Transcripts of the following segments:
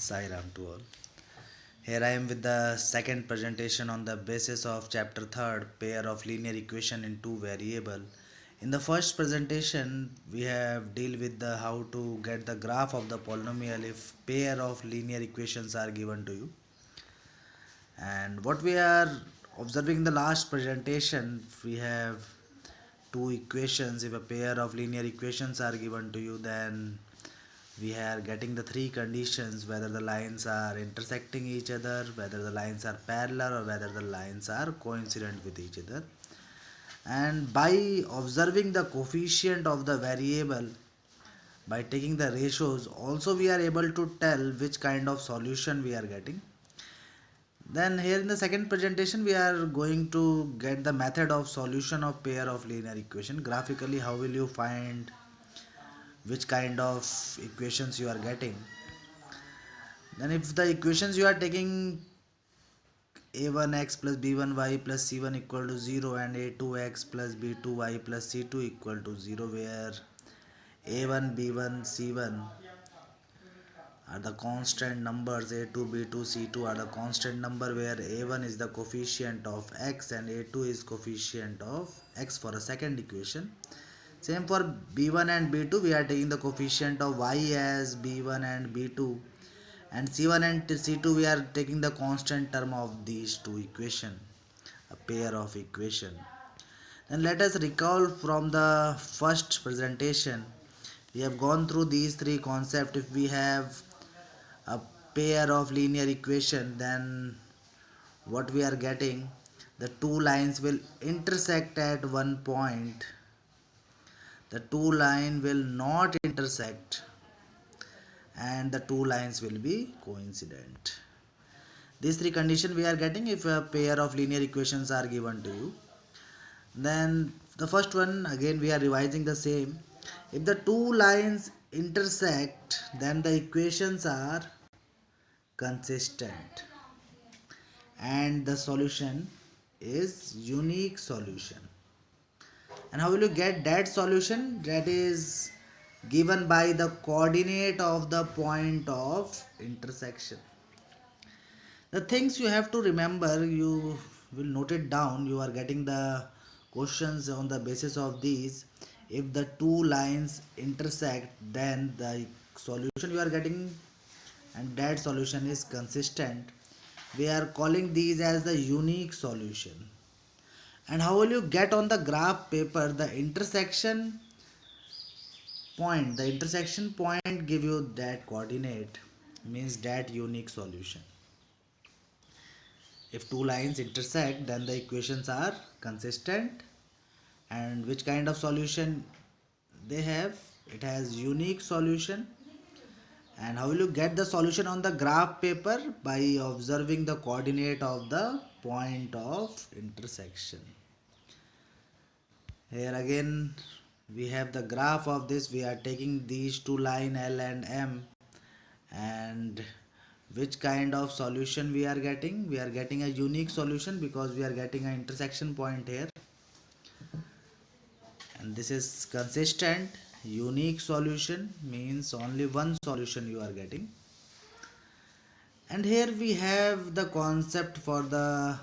Sai Ram to all. Here I am with the second presentation on the basis of chapter 3rd pair of linear equation in two variable. In the first presentation we have deal with the how to get the graph of the polynomial if pair of linear equations are given to you. And what we are observing in the last presentation, we have two equations. If a pair of linear equations are given to you, then we are getting the three conditions: whether the lines are intersecting each other, whether the lines are parallel, or whether the lines are coincident with each other. And by observing the coefficient of the variable, by taking the ratios, also we are able to tell which kind of solution we are getting. Then here in the second presentation we are going to get the method of solution of pair of linear equation. Graphically, how will you find which kind of equations you are getting. Then if the equations you are taking a1x plus b1y plus c1 equal to 0 and a2x plus b2y plus c2 equal to 0, where a1 b1 c1 are the constant numbers, a2 b2 c2 are the constant number, where a1 is the coefficient of x and a2 is coefficient of x for a second equation. Same for b1 and b2, we are taking the coefficient of y as b1 and b2, and c1 and c2 we are taking the constant term of these two equation, a pair of equation. Then let us recall from the first presentation, we have gone through these three concepts. If we have a pair of linear equation, then what we are getting, the two lines will intersect at one point, the two line will not intersect, and the two lines will be coincident. These three conditions we are getting if a pair of linear equations are given to you. Then the first one, again we are revising the same. If the two lines intersect, then the equations are consistent and the solution is unique solution. And how will you get that solution? That is given by the coordinate of the point of intersection. The things you have to remember, you will note it down. You are getting the questions on the basis of these. If the two lines intersect, then the solution you are getting, and that solution is consistent. We are calling these as the unique solution. And how will you get on the graph paper the intersection point? The intersection point give you that coordinate, means that unique solution. If two lines intersect, then the equations are consistent. And which kind of solution they have? It has unique solution. And how will you get the solution on the graph paper? By observing the coordinate of the point of intersection. Here again we have the graph of this. We are taking these two line L and M, and which kind of solution we are getting? We are getting a unique solution because we are getting an intersection point here, and this is consistent. Unique solution means only one solution you are getting. And here we have the concept for the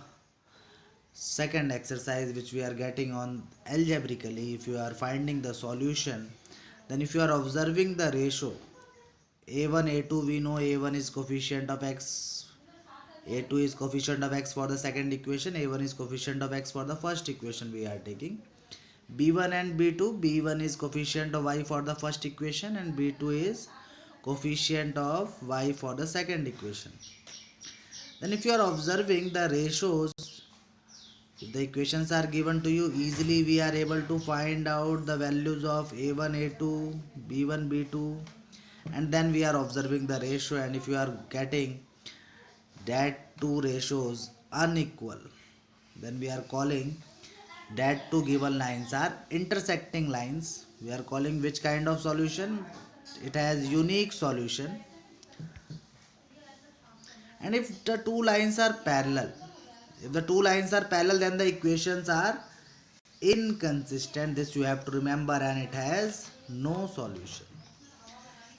second exercise which we are getting on algebraically. If you are finding the solution, then if you are observing the ratio a1 a2, we know a1 is coefficient of x, a2 is coefficient of x for the second equation, a1 is coefficient of x for the first equation we are taking. b1 and b2, b1 is coefficient of y for the first equation and b2 is coefficient of y for the second equation. Then if you are observing the ratios, if the equations are given to you, easily we are able to find out the values of a1 a2 b1 b2, and then we are observing the ratio. And if you are getting that two ratios unequal, then we are calling that two given lines are intersecting lines. We are calling which kind of solution? It has unique solution. And if the two lines are parallel, if the two lines are parallel, then the equations are inconsistent. This you have to remember, and it has no solution.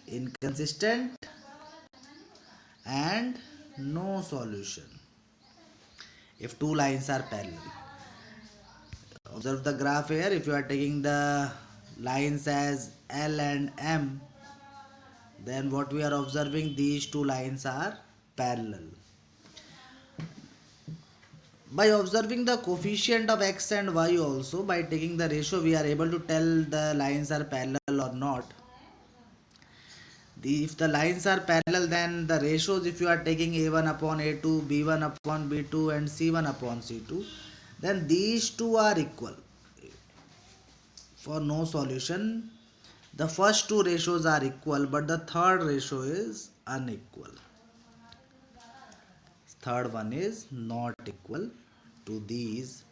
Inconsistent and no solution if two lines are parallel. Observe the graph here. If you are taking the lines as L and M, then what we are observing, these two lines are parallel. By observing the coefficient of x and y also, by taking the ratio, we are able to tell the lines are parallel or not. If the lines are parallel, then the ratios, if you are taking a1 upon a2, b1 upon b2 and c1 upon c2, then these two are equal. For no solution, the first two ratios are equal, but the third ratio is unequal. Third one is not equal to these,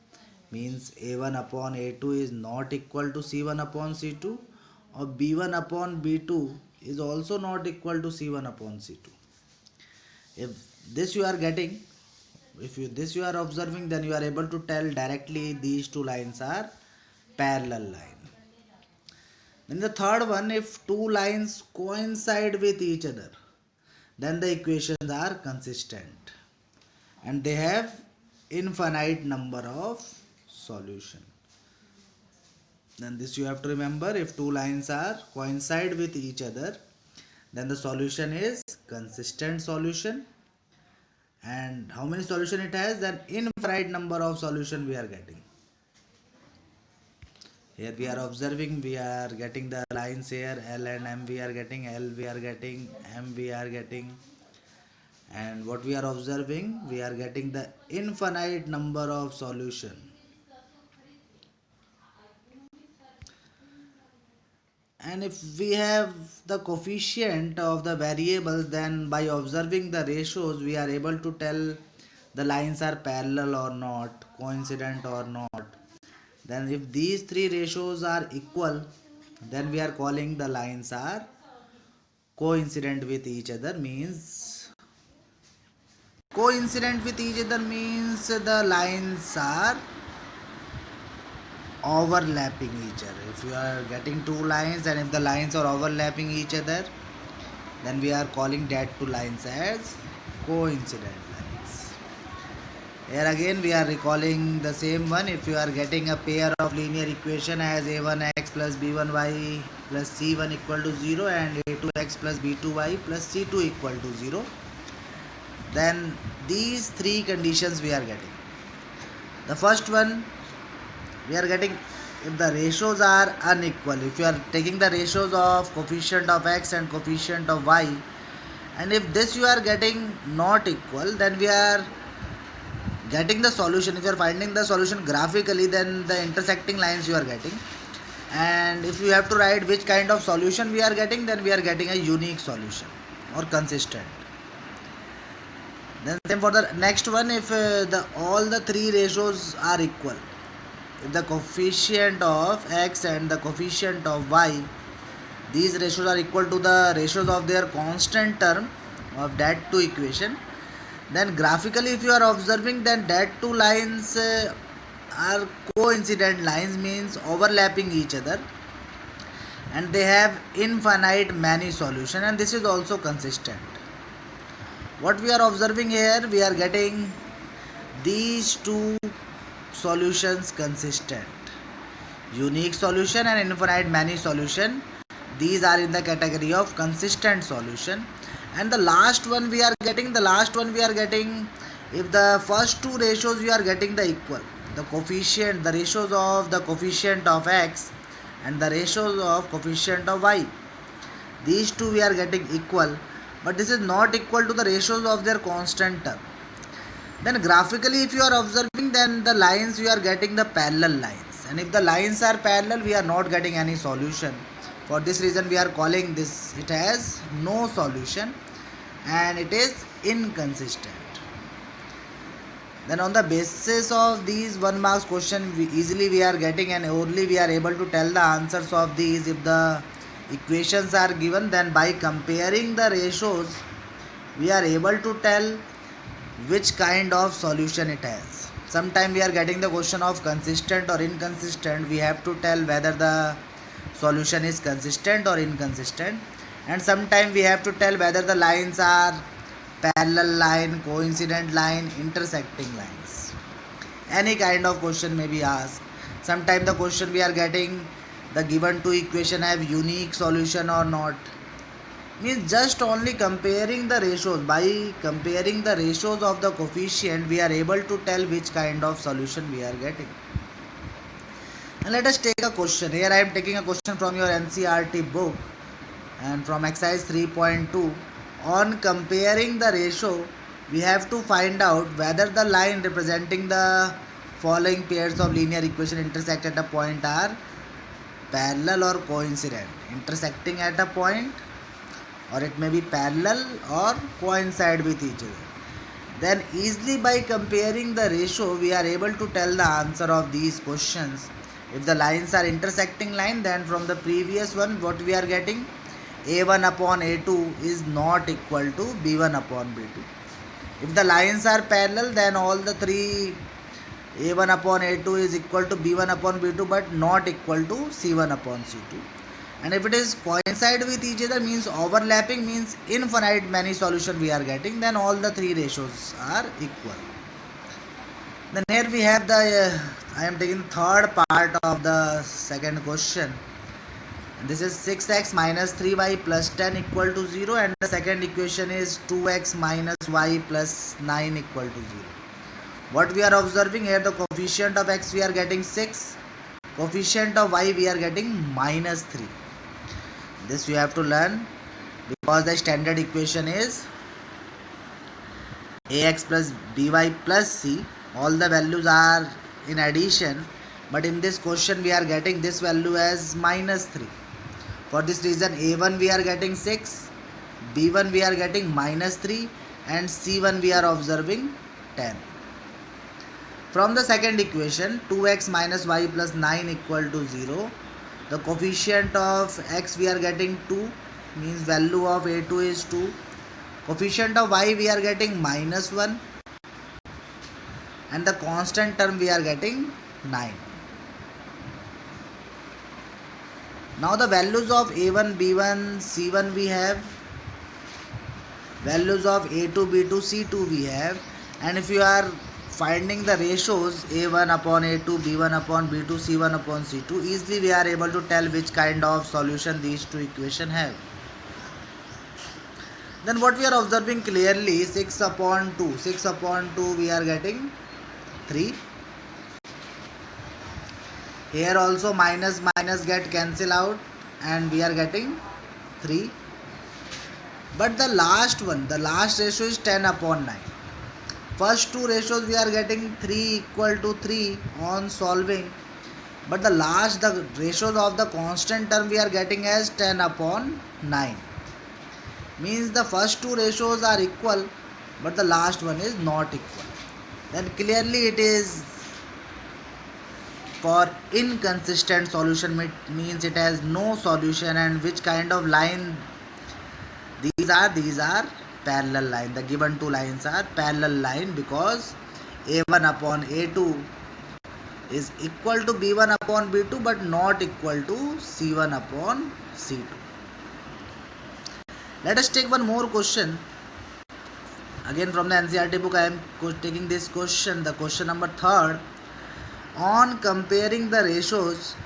means a1 upon a2 is not equal to c1 upon c2, or b1 upon b2 is also not equal to c1 upon c2. If this you are getting, this you are observing, then you are able to tell directly these two lines are parallel line. Then the third one, if two lines coincide with each other, then the equations are consistent and they have infinite number of solution. Then this you have to remember, if two lines are coincide with each other, then the solution is consistent solution. And how many solution it has? Then infinite number of solution we are getting. Here we are observing, we are getting the lines here, L and M we are getting, L we are getting, M we are getting. And what we are observing, we are getting the infinite number of solution. And if we have the coefficient of the variables, then by observing the ratios, we are able to tell the lines are parallel or not, coincident or not. Then if these three ratios are equal, then we are calling the lines are coincident with each other, means the lines are overlapping each other. If you are getting two lines and if the lines are overlapping each other, then we are calling that two lines as coincident lines. Here again we are recalling the same one. If you are getting a pair of linear equation as a1x plus b1y plus c1 equal to 0 and a2x plus b2y plus c2 equal to 0, then these three conditions we are getting. The first one, we are getting if the ratios are unequal. If you are taking the ratios of coefficient of x and coefficient of y, and if this you are getting not equal, then we are getting the solution. If you are finding the solution graphically, then the intersecting lines you are getting. And if you have to write which kind of solution we are getting, then we are getting a unique solution or consistent. Then same for the next one, if all the three ratios are equal, if the coefficient of x and the coefficient of y, these ratios are equal to the ratios of their constant term of that two equation, then graphically if you are observing, then that two lines are coincident lines, means overlapping each other, and they have infinite many solution, and this is also consistent. What we are observing here, we are getting these two solutions consistent, unique solution and infinite many solution. These are in the category of consistent solution. And the last one we are getting, if the first two ratios we are getting the equal, the coefficient, the ratios of the coefficient of x and the ratios of coefficient of y, these two we are getting equal, but this is not equal to the ratios of their constant term. Then graphically if you are observing, then the lines we are getting the parallel lines, and if the lines are parallel, we are not getting any solution. For this reason we are calling this, it has no solution and it is inconsistent. Then on the basis of these 1 marks question, we are getting, and only we are able to tell the answers of these if the equations are given. Then by comparing the ratios, we are able to tell which kind of solution it has. Sometime we are getting the question of consistent or inconsistent, we have to tell whether the solution is consistent or inconsistent. And sometime we have to tell whether the lines are parallel line, coincident line, intersecting lines. Any kind of question may be asked. Sometimes the question we are getting, the given two equation have unique solution or not. Means just only comparing the ratios. By comparing the ratios of the coefficient, we are able to tell which kind of solution we are getting. And let us take a question. Here I am taking a question from your NCERT book and from exercise 3.2. On comparing the ratio, we have to find out whether the line representing the following pairs of linear equation intersect at a point are parallel or coincident. Intersecting at a point, or it may be parallel or coincide with each other. Then easily by comparing the ratio, we are able to tell the answer of these questions. If the lines are intersecting line, then from the previous one what we are getting, a1 upon a2 is not equal to b1 upon b2. If the lines are parallel, then all the three a1 upon a2 is equal to b1 upon b2 but not equal to c1 upon c2. And if it is coincide with each other, means overlapping, means infinite many solution we are getting, then all the three ratios are equal. Then here we have the I am taking third part of the second question. And this is 6x minus 3y plus 10 equal to 0, and the second equation is 2x minus y plus 9 equal to 0. What we are observing here, the coefficient of x we are getting 6, coefficient of y we are getting minus 3. This you have to learn, because the standard equation is ax plus by plus c. All the values are in addition, but in this question we are getting this value as minus 3. For this reason a1 we are getting 6, b1 we are getting minus 3, and c1 we are observing 10. From the second equation, 2x minus y plus 9 equal to 0. The coefficient of x we are getting 2, means value of a2 is 2. Coefficient of y we are getting minus 1, and the constant term we are getting 9. Now the values of a1, b1, c1 we have, values of a2, b2, c2 we have, and if you are finding the ratios a1 upon a2, b1 upon b2, c1 upon c2, easily we are able to tell which kind of solution these two equations have. Then what we are observing clearly, 6 upon 2. 6 upon 2 we are getting 3. Here also minus minus get cancel out and we are getting 3. But the last one, the last ratio is 10 upon 9. First two ratios we are getting 3 equal to 3 on solving. But the ratios of the constant term we are getting as 10 upon 9. Means the first two ratios are equal, but the last one is not equal. Then clearly it is for inconsistent solution, means it has no solution. And which kind of line these are parallel line. The given two lines are parallel line, because a1 upon a2 is equal to b1 upon b2 but not equal to c1 upon c2. Let us take one more question. Again from the NCERT book I am taking this question, the question number 3rd. On comparing the ratios,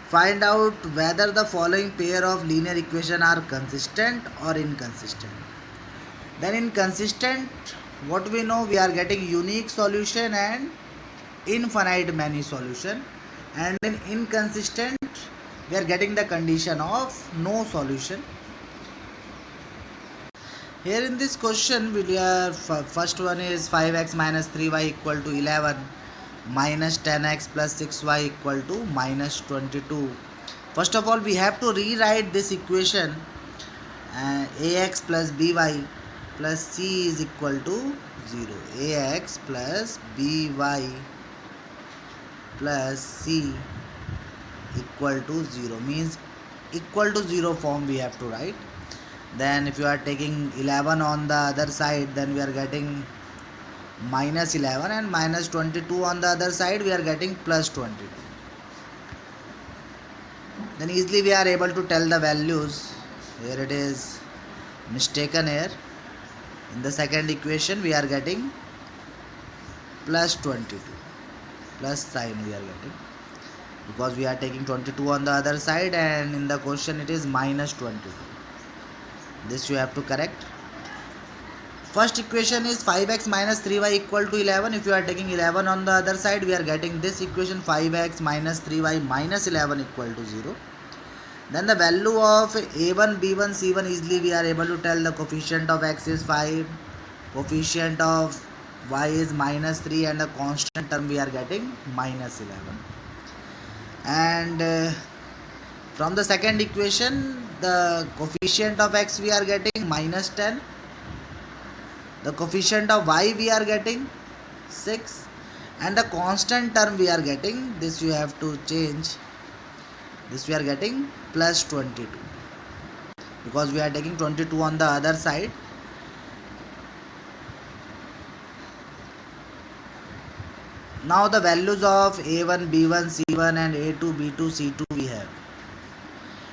find out whether the following pair of linear equations are consistent or inconsistent. Then in consistent, what we know, we are getting unique solution and infinite many solution, and in inconsistent we are getting the condition of no solution. Here in this question, first one is 5x minus 3y equal to 11 minus 10x plus 6y equal to minus 22. First of all, we have to rewrite this equation. Ax plus by plus c is equal to 0. Ax plus by plus c equal to 0, means equal to 0 form we have to write. Then if you are taking 11 on the other side, then we are getting minus 11, and minus 22 on the other side we are getting plus 22. Then easily we are able to tell the values. Here it is mistaken here. In the second equation we are getting plus 22, plus sign we are getting, because we are taking 22 on the other side, and in the question it is minus 22. This you have to correct. First equation is 5x minus 3y equal to 11. If you are taking 11 on the other side, we are getting this equation 5x minus 3y minus 11 equal to 0. Then the value of a1, b1, c1, easily we are able to tell. The coefficient of x is 5, coefficient of y is minus 3, and the constant term we are getting minus 11. And from the second equation, the coefficient of x we are getting minus 10, the coefficient of y we are getting 6, and the constant term we are getting, this you have to change, this we are getting plus 22, because we are taking 22 on the other side. Now the values of a1, b1, c1 and a2, b2, c2 we have,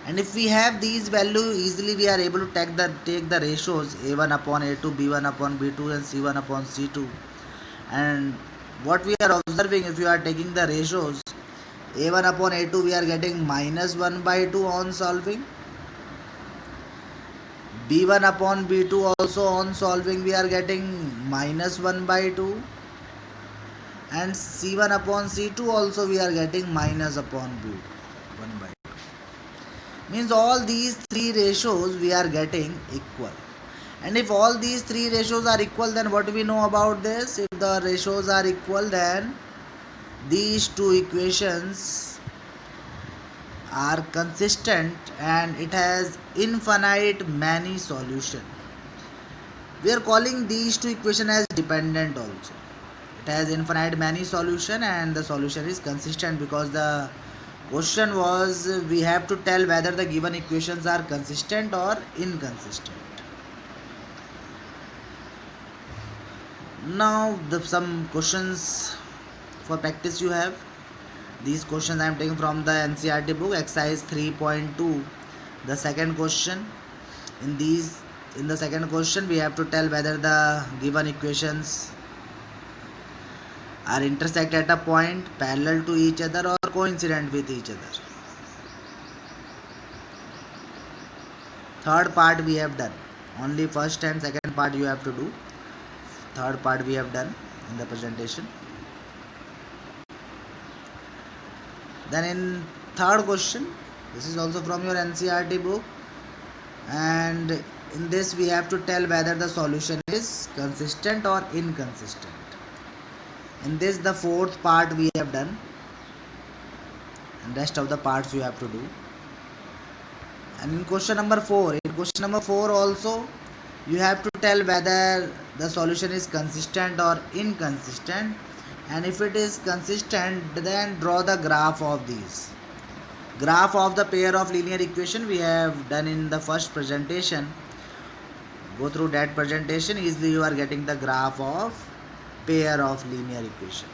and if we have these values, easily we are able to take the ratios a1 upon a2, b1 upon b2 and c1 upon c2. And what we are observing, if you are taking the ratios, a1 upon a2 we are getting minus 1 by 2 on solving, b1 upon b2 also on solving we are getting minus 1 by 2, and c1 upon c2 also we are getting minus upon b1 by 2. Means all these three ratios we are getting equal. And if all these three ratios are equal, then what do we know about this? If the ratios are equal, then these two equations are consistent and it has infinite many solution. We are calling these two equations as dependent also. It has infinite many solution and the solution is consistent, because the question was we have to tell whether the given equations are consistent or inconsistent. Now some questions for practice you have. These questions I am taking from the NCERT book, exercise 3.2. The second question. In the second question we have to tell whether the given equations are intersect at a point, parallel to each other, or coincident with each other. Third part we have done. Only first and second part you have to do. Third part we have done in the presentation. Then in third question, this is also from your NCERT book, and in this we have to tell whether the solution is consistent or inconsistent. In this the fourth part we have done, and rest of the parts you have to do. And in question number 4, also you have to tell whether the solution is consistent or inconsistent, and if it is consistent, then draw the graph of these. Graph of the pair of linear equation we have done in the first presentation. Go through that presentation, easily you are getting the graph of pair of linear equation.